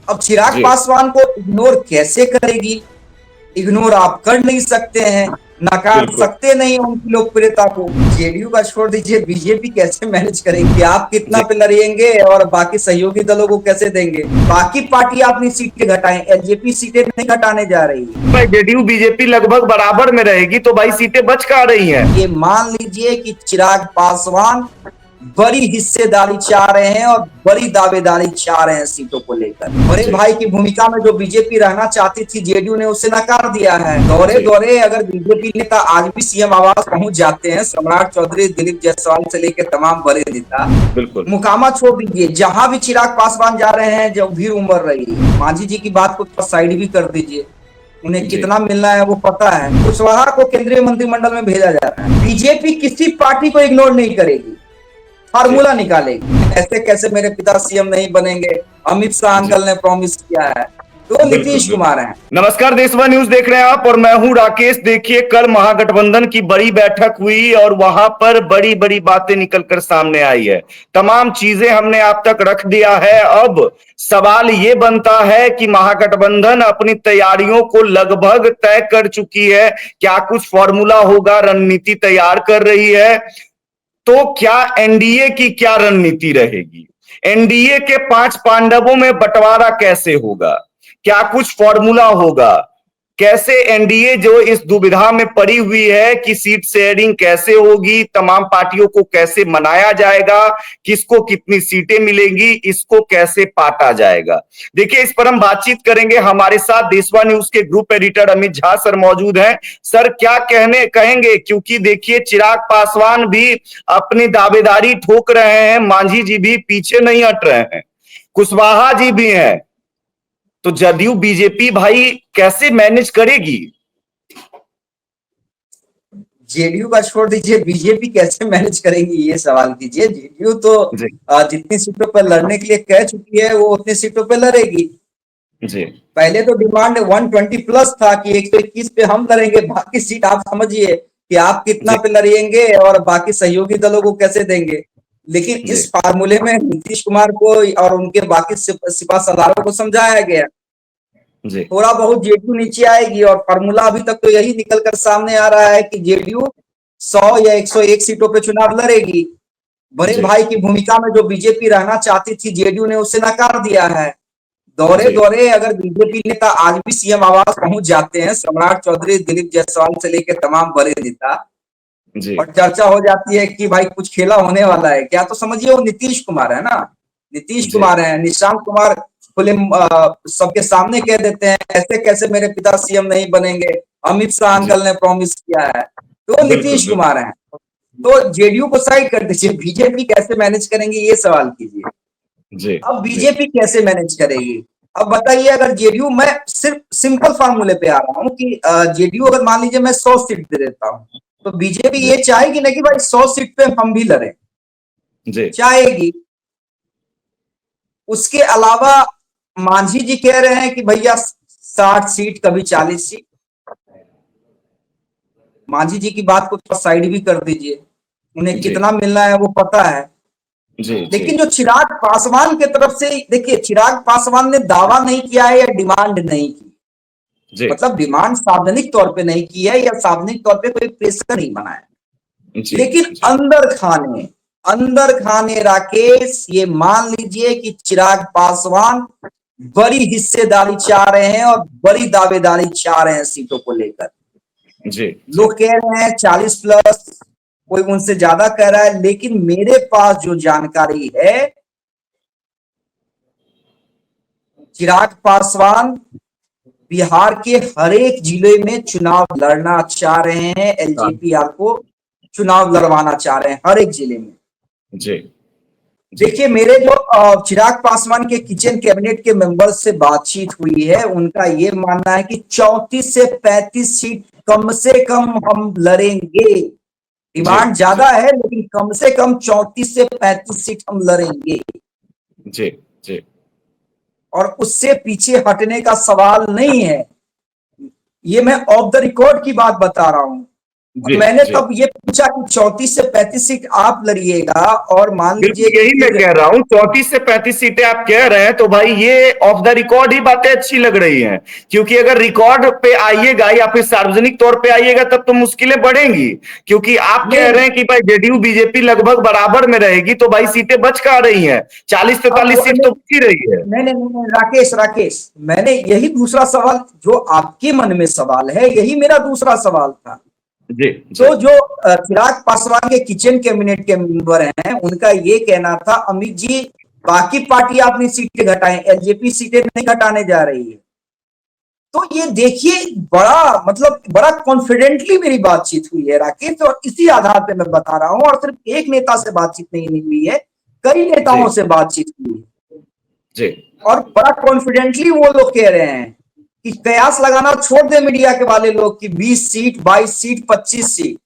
अब चिराग जी पासवान को इग्नोर कैसे करेगी? इग्नोर आप कर नहीं सकते हैं, नकार बिल्कुल। सकते नहीं उनकी लोकप्रियता को। जेडीयू का छोड़ दीजिए, बीजेपी कैसे मैनेज करेगी? आप कितना जी पे लड़ेंगे और बाकी सहयोगी दलों को कैसे देंगे? बाकी पार्टी अपनी सीटें घटाएं, एलजेपी सीटें नहीं घटाने जा रही है। भाई जेडीयू बीजेपी लगभग बराबर में रहेगी तो भाई सीटें बच कहाँ रही हैं? ये मान लीजिए कि चिराग पासवान बड़ी हिस्सेदारी चाह रहे हैं और बड़ी दावेदारी चाह रहे हैं सीटों को लेकर। बड़े जी भाई की भूमिका में जो बीजेपी रहना चाहती थी, जेडीयू ने उसे नकार दिया है। दौरे जी दौरे अगर बीजेपी नेता आज भी सीएम आवास पहुंच जाते हैं, सम्राट चौधरी, दिलीप जायसवाल से लेकर तमाम बड़े नेता, बिल्कुल। मुकामा छोड़ दीजिए, जहां भी चिराग पासवान जा रहे हैं, जो भीड़ उमड़ रही है। मांझी जी की बात को साइड भी कर दीजिए, उन्हें जी कितना मिलना है वो पता है। कुशवाहा को केंद्रीय मंत्रिमंडल में भेजा जा रहा है। बीजेपी किसी पार्टी को इग्नोर नहीं करेगी, जी फार्मूला निकालेगी। ऐसे कैसे मेरे पिता सीएम नहीं बनेंगे, अमित शाह जी अंकल ने प्रॉमिस किया है, तो बिल्कुल नीतीश बिल्कुल। कुमार हैं। नमस्कार, देशवा न्यूज देख रहे हैं आप और मैं हूं राकेश। देखिए, कल महागठबंधन की बड़ी बैठक हुई और वहां पर बड़ी बड़ी बातें निकलकर सामने आई है। तमाम चीजें हमने आप तक रख दिया है। अब सवाल ये बनता है कि महागठबंधन अपनी तैयारियों को लगभग तय कर चुकी है। क्या कुछ फॉर्मूला होगा, रणनीति तैयार कर रही है? तो क्या एनडीए की क्या रणनीति रहेगी? एनडीए के 5 पांडवों में बंटवारा कैसे होगा? क्या कुछ फॉर्मूला होगा? कैसे एनडीए जो इस दुविधा में पड़ी हुई है कि सीट शेयरिंग कैसे होगी, तमाम पार्टियों को कैसे मनाया जाएगा, किसको कितनी सीटें मिलेंगी, इसको कैसे पाटा जाएगा? देखिए, इस पर हम बातचीत करेंगे। हमारे साथ देशवा न्यूज के group editor Amit Jha sir मौजूद हैं। सर, क्या कहने कहेंगे? क्योंकि देखिए, चिराग पासवान भी अपनी दावेदारी ठोक रहे हैं, मांझी जी भी पीछे नहीं हट रहे हैं, कुशवाहा जी भी हैं, तो जदयू बीजेपी भाई कैसे मैनेज करेगी? जेडीयू का छोड़ दीजिए, बीजेपी कैसे मैनेज करेंगी ये सवाल कीजिए। जेडीयू तो जी जितनी सीटों पर लड़ने के लिए कह चुकी है, वो उतनी सीटों पर लड़ेगी। जी पहले तो डिमांड 120 प्लस था कि 121 पे हम लड़ेंगे, बाकी सीट आप समझिए कि आप कितना जी पे लड़ेंगे और बाकी सहयोगी दलों को कैसे देंगे। लेकिन जी इस फार्मूले में नीतीश कुमार को और उनके बाकी सिपा सलारों को समझाया गया। जी थोड़ा बहुत जेडीयू नीचे आएगी और फार्मूला अभी तक तो यही निकल कर सामने आ रहा है कि जेडीयू 100 या 101 सीटों पे चुनाव लड़ेगी। बड़े जी भाई की भूमिका में जो बीजेपी रहना चाहती थी, जेडीयू ने उसे नकार दिया है। दौरे जी दौरे अगर बीजेपी नेता आज भी सीएम आवास पहुंच जाते हैं, सम्राट चौधरी, दिलीप जायसवाल से लेकर तमाम बड़े नेता, जी और चर्चा हो जाती है कि भाई कुछ खेला होने वाला है क्या, तो समझिए वो नीतीश कुमार है ना। नीतीश जी कुमार है, निशांत कुमार खुले सबके सामने कह देते हैं, ऐसे कैसे मेरे पिता सीएम नहीं बनेंगे, अमित शाह जी अंकल ने प्रॉमिस किया है, तो बिल्कुल नीतीश बिल्कुल। कुमार है। तो जेडीयू को साइड कर दीजिए, बीजेपी कैसे मैनेज करेंगे ये सवाल कीजिए। जी अब जी बीजेपी कैसे मैनेज करेगी? अब बताइए, अगर जेडीयू, मैं सिर्फ सिंपल फार्मूले पे आ रहा हूँ कि जेडीयू अगर मान लीजिए मैं 100 सीट दे देता हूँ, तो बीजेपी जी ये चाहेगी ना कि भाई 100 सीट पे हम भी लड़े, जी चाहेगी। उसके अलावा मांझी जी कह रहे हैं कि भैया 60 सीट, कभी 40 सीट। मांझी जी की बात को थोड़ा साइड भी कर दीजिए, उन्हें जी कितना मिलना है वो पता है। जी जी लेकिन जो चिराग पासवान की तरफ से, देखिए, चिराग पासवान ने दावा नहीं किया है या डिमांड नहीं की, जी मतलब डिमांड सार्वजनिक तौर पे नहीं की है या सार्वजनिक तौर पे कोई प्रेशर नहीं बनाया, जी लेकिन जी अंदर खाने राकेश, ये मान लीजिए कि चिराग पासवान बड़ी हिस्सेदारी चाह रहे हैं और बड़ी दावेदारी चाह रहे हैं सीटों को लेकर। जी जी लोग कह रहे हैं 40 प्लस, कोई उनसे ज्यादा कह रहा है, लेकिन मेरे पास जो जानकारी है, चिराग पासवान बिहार के हर एक जिले में चुनाव लड़ना चाह रहे हैं, एलजेपीआर को चुनाव लड़वाना चाह रहे हैं हर एक जिले में। जी जी देखिए, मेरे जो चिराग पासवान के किचन कैबिनेट के मेंबर्स से बातचीत हुई है, उनका ये मानना है कि 34 से 35 सीट कम से कम हम लड़ेंगे। जी डिमांड ज्यादा है, लेकिन कम से कम 34 से 35 सीट हम लड़ेंगे, जी जी और उससे पीछे हटने का सवाल नहीं है। ये मैं ऑफ द रिकॉर्ड की बात बता रहा हूं। जी मैंने जी तब ये पूछा कि 34 से 35 सीट आप लड़िएगा और मान लीजिए बिल्कुल, यही मैं कह रहा हूं, 34 से 35 सीटें आप कह रहे हैं तो भाई ये ऑफ द रिकॉर्ड ही बातें अच्छी लग रही हैं, क्योंकि अगर रिकॉर्ड पे आइएगा या फिर सार्वजनिक तौर पे आइएगा तब तो मुश्किलें बढ़ेंगी, क्योंकि आप कह रहे हैं कि भाई जेडीयू बीजेपी लगभग बराबर में रहेगी, तो भाई सीटें बच कहाँ रही हैं, 40-43 सीट तो बच ही रही है। नहीं नहीं नहीं राकेश राकेश, मैंने यही दूसरा सवाल जो आपके मन में सवाल है, यही मेरा दूसरा सवाल था। जी, तो जो चिराग पासवान के किचन कैबिनेट के मेंबर हैं, उनका ये कहना था अमित जी बाकी पार्टी अपनी सीटें घटाएं, एलजेपी सीटें नहीं घटाने जा रही है। तो ये देखिए बड़ा मतलब बड़ा कॉन्फिडेंटली मेरी बातचीत हुई है राकेश, और इसी आधार पे मैं बता रहा हूं, और सिर्फ एक नेता से बातचीत नहीं हुई है, कई नेताओं से बातचीत हुई है जी, और बड़ा कॉन्फिडेंटली वो लोग कह रहे हैं कि कयास लगाना छोड़ दे मीडिया के वाले लोग कि 20 सीट 22 सीट 25 सीट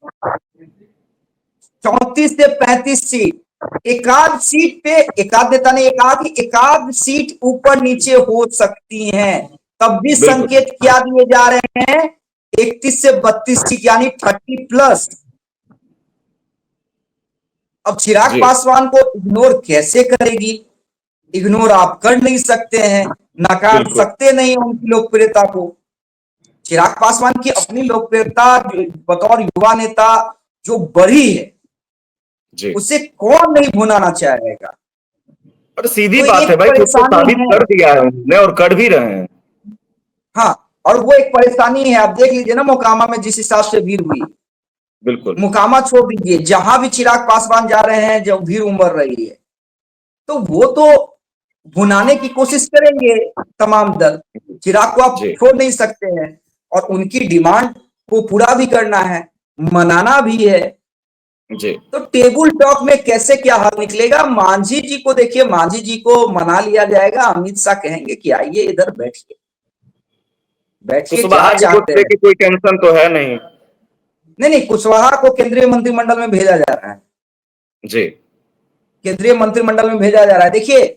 34 से 35 सीट, एकाध सीट पे एकाध नेता ने कहा कि एकाध सीट ऊपर नीचे हो सकती हैं, तब भी संकेत क्या दिए जा रहे हैं 31 से 32 सीट यानी 30+। अब चिराग पासवान को इग्नोर कैसे करेगी? इग्नोर आप कर नहीं सकते हैं, नकार सकते नहीं उनकी लोकप्रियता को। चिराग पासवान की अपनी लोकप्रियता बतौर युवा नेता जो बढ़ी है, उसे कौन नहीं भुनाना चाहेगा। और सीधी तो बात है भाई, खुद को साबित कर दिया है उन्होंने और कर भी रहे हैं। हाँ, और वो एक परेशानी है, आप देख लीजिए ना मोकामा में जिस हिसाब से भीड़ हुई, बिल्कुल मोकामा छोड़ दीजिए, जहां भी चिराग पासवान जा रहे हैं जब भीड़ उमड़ रही है, तो वो तो भुनाने की कोशिश करेंगे तमाम दल। चिराग को आप छोड़ नहीं सकते हैं और उनकी डिमांड को पूरा भी करना है, मनाना भी है जी। तो टेबल टॉक में कैसे क्या हल निकलेगा? मांझी जी को देखिए, मांझी जी को मना लिया जाएगा, अमित शाह कहेंगे कि आइए इधर बैठिए, बैठिए क्या चाहते हैं। कोई टेंशन तो है नहीं। नहीं, कुशवाहा को केंद्रीय मंत्रिमंडल में भेजा जा रहा है जी, केंद्रीय मंत्रिमंडल में भेजा जा रहा है। देखिए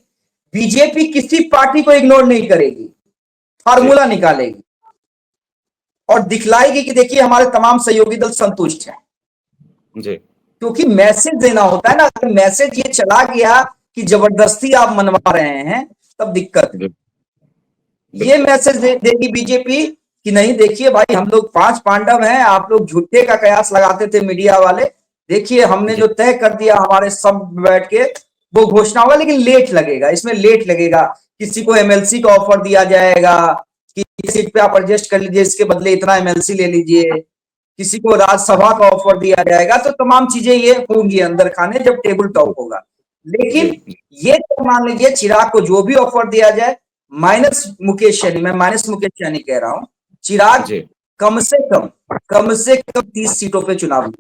बीजेपी किसी पार्टी को इग्नोर नहीं करेगी, फार्मूला निकालेगी और दिखलाएगी कि देखिए हमारे तमाम सहयोगी दल संतुष्ट हैं। जी, क्योंकि मैसेज देना होता है ना, अगर मैसेज ये चला गया कि जबरदस्ती आप मनवा रहे हैं तब दिक्कत है। ये मैसेज देगी बीजेपी कि नहीं देखिए भाई हम लोग 5 पांडव हैं, आप लोग झूठे का कयास लगाते थे मीडिया वाले, देखिए हमने जो तय कर दिया हमारे सब बैठ के वो घोषणा होगा, लेकिन लेट लगेगा, इसमें लेट लगेगा। किसी को एमएलसी का ऑफर दिया जाएगा कि सीट पे आप एडजस्ट कर लीजिए, इसके बदले इतना एमएलसी ले लीजिए, किसी को राज्यसभा का ऑफर दिया जाएगा, तो तमाम चीजें ये होंगी अंदर खाने जब टेबल टॉक होगा। लेकिन ये तो मान लीजिए चिराग को जो भी ऑफर दिया जाए, माइनस मुकेश सैनी, मैं माइनस मुकेश सैनी कह रहा हूं, चिराग कम से कम 30 सीटों पे चुनाव,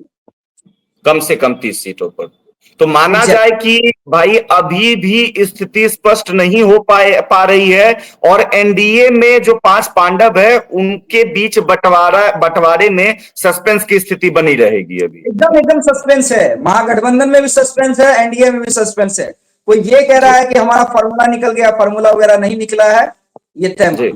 कम से कम 30 सीटों पर। तो माना जाए कि भाई अभी भी स्थिति स्पष्ट नहीं हो पा रही है और एनडीए में जो 5 पांडव है उनके बीच बंटवारे में सस्पेंस की स्थिति बनी रहेगी। अभी एकदम सस्पेंस है, महागठबंधन में भी सस्पेंस है, एनडीए में भी सस्पेंस है। कोई ये कह रहा है कि हमारा फॉर्मूला निकल गया, फॉर्मूला वगैरह नहीं निकला है, ये तय।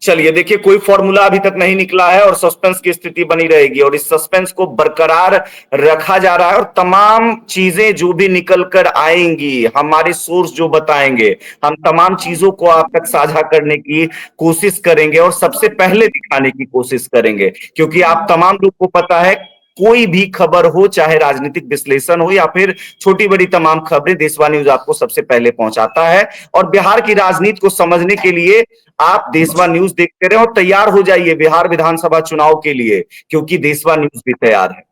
चलिए देखिए, कोई फॉर्मूला अभी तक नहीं निकला है और सस्पेंस की स्थिति बनी रहेगी और इस सस्पेंस को बरकरार रखा जा रहा है और तमाम चीजें जो भी निकल कर आएंगी, हमारे सोर्स जो बताएंगे, हम तमाम चीजों को आप तक साझा करने की कोशिश करेंगे और सबसे पहले दिखाने की कोशिश करेंगे, क्योंकि आप तमाम लोग को पता है कोई भी खबर हो, चाहे राजनीतिक विश्लेषण हो या फिर छोटी बड़ी तमाम खबरें, देशवा न्यूज आपको सबसे पहले पहुंचाता है। और बिहार की राजनीति को समझने के लिए आप देशवा न्यूज देखते रहे और तैयार हो जाइए बिहार विधानसभा चुनाव के लिए, क्योंकि देशवा न्यूज भी तैयार है।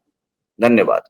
धन्यवाद।